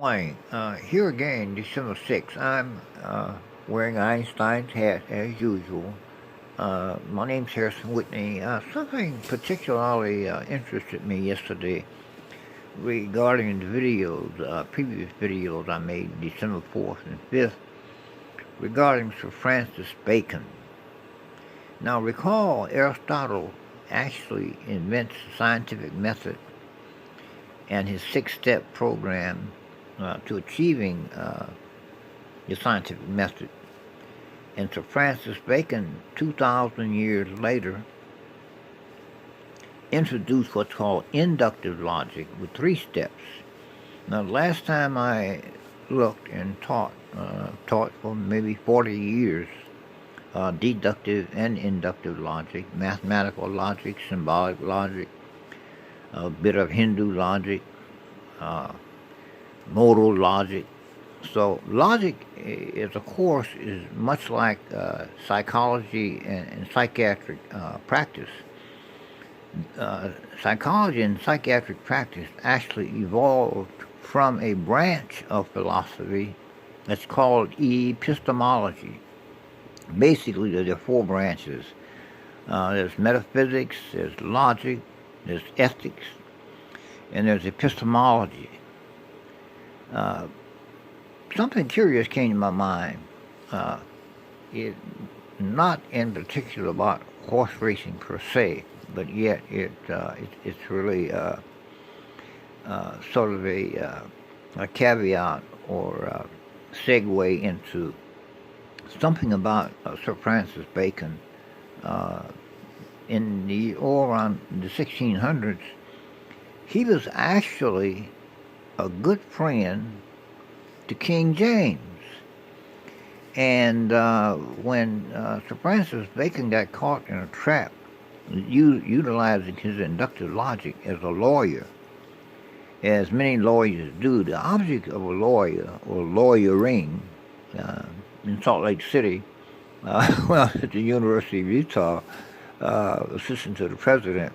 Morning. Here again, December 6th. I'm wearing Einstein's hat as usual. My name's Harrison Whitney. Something particularly interested me yesterday regarding the videos, previous videos I made December 4th and 5th regarding Sir Francis Bacon. Now, recall Aristotle actually invents the scientific method and his six-step program to achieving the scientific method. And Sir Francis Bacon, 2,000 years later, introduced what's called inductive logic with three steps. Now, the last time I looked and taught for maybe 40 years, deductive and inductive logic, mathematical logic, symbolic logic, a bit of Hindu logic, modal logic. So logic as a course is much like psychology and psychiatric practice. Psychology and psychiatric practice actually evolved from a branch of philosophy that's called epistemology. Basically, there are four branches. There's metaphysics, there's logic, there's ethics, and there's epistemology. Something curious came to my mind. It not in particular about horse racing per se, but yet it's really sort of a caveat or segue into something about Sir Francis Bacon in the around the 1600s. He was actually a good friend to King James. And when Sir Francis Bacon got caught in a trap, utilizing his inductive logic as a lawyer, as many lawyers do, the object of a lawyer or lawyering in Salt Lake City, well, at the University of Utah, assistant to the president,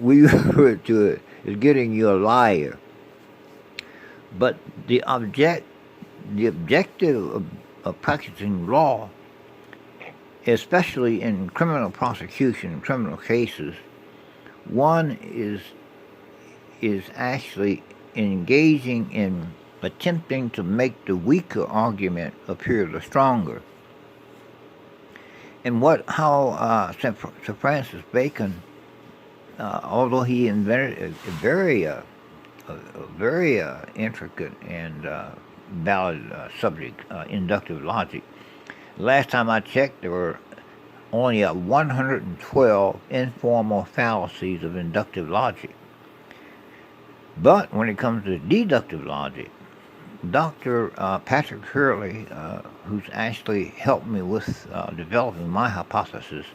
we refer to it as getting you a liar. But the objective of practicing law, especially in criminal prosecution, criminal cases, one is actually engaging in attempting to make the weaker argument appear the stronger. And how Sir Francis Bacon, although he invented a very intricate and valid subject, inductive logic. Last time I checked, there were only 112 informal fallacies of inductive logic. But when it comes to deductive logic, Dr. Patrick Hurley, who's actually helped me with developing my hypothesis,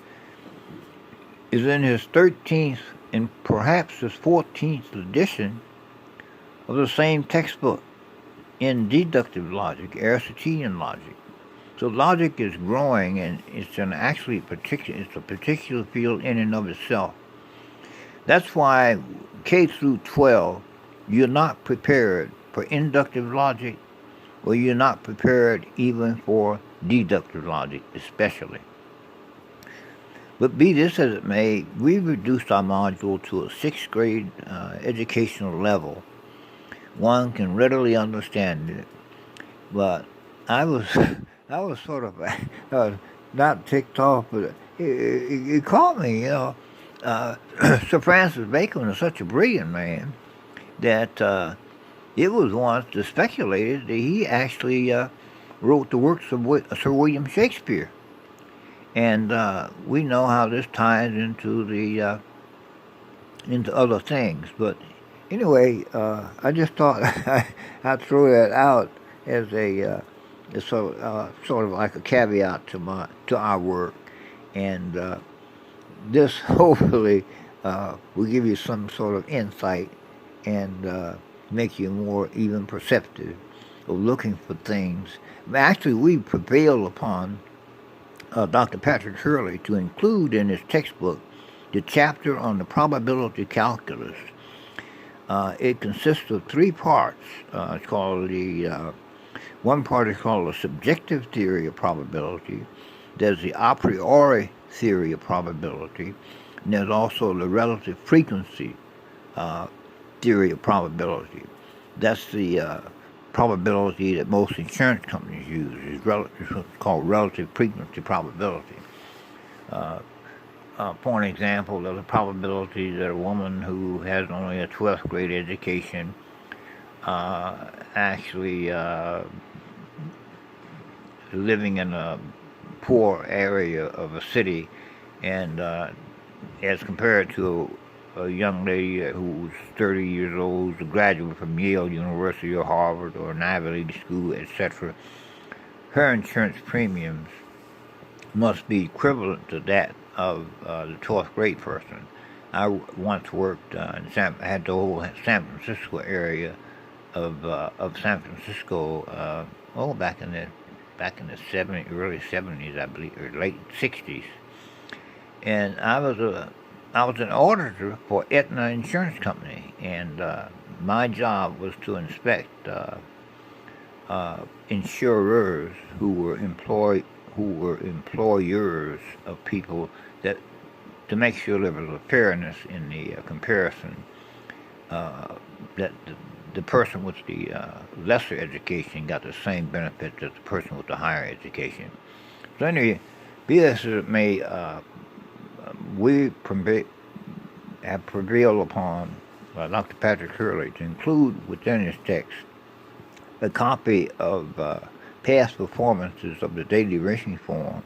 is in his 13th and perhaps his 14th edition of the same textbook in deductive logic, Aristotelian logic. So logic is growing, and it's a particular field in and of itself. That's why K through 12, you're not prepared for inductive logic, or you're not prepared even for deductive logic, especially. But be this as it may, we've reduced our module to a 6th grade educational level. One can readily understand it, but I was sort of not ticked off, but it caught me. Sir Francis Bacon was such a brilliant man that it was once speculated that he actually wrote the works of Sir William Shakespeare, and we know how this ties into other things, but. Anyway, I just thought I'd throw that out as sort of like a caveat to our work, and this hopefully will give you some sort of insight and make you more even perceptive of looking for things. Actually, we prevailed upon Dr. Patrick Hurley to include in his textbook the chapter on the probability calculus. It consists of three parts. It's called one part is called the subjective theory of probability. There's the a priori theory of probability, and there's also the relative frequency uh, theory of probability. That's the probability that most insurance companies use. It's what's called relative frequency probability. Uh, for an example, there's a probability that a woman who has only a 12th grade education actually living in a poor area of a city, and as compared to a young lady who's 30 years old, a graduate from Yale University or Harvard or an Ivy League school, etc., her insurance premiums must be equivalent to that of the 12th grade person. I once worked had the whole San Francisco area of San Francisco. Back in the 70s, early 70s, I believe, or late 60s, and I was an auditor for Aetna Insurance Company, and my job was to inspect insurers who were employers of people, that to make sure there was a fairness in the comparison, that the person with the lesser education got the same benefits as the person with the higher education. So anyway, be this as it may, we have prevailed upon Dr. Patrick Hurley to include within his text a copy of past performances of the daily rating form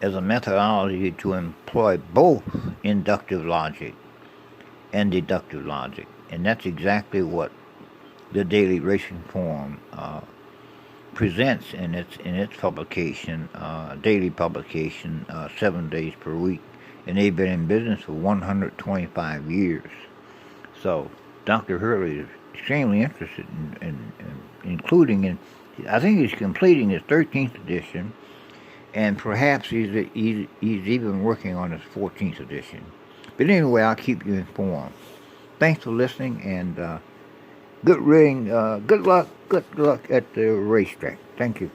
as a methodology to employ both inductive logic and deductive logic. And that's exactly what the daily rating form presents in its publication, daily publication, 7 days per week. And they've been in business for 125 years. So Dr. Hurley is extremely interested in including in. I think he's completing his 13th edition, and perhaps he's even working on his 14th edition. But anyway, I'll keep you informed. Thanks for listening, and good luck at the racetrack. Thank you.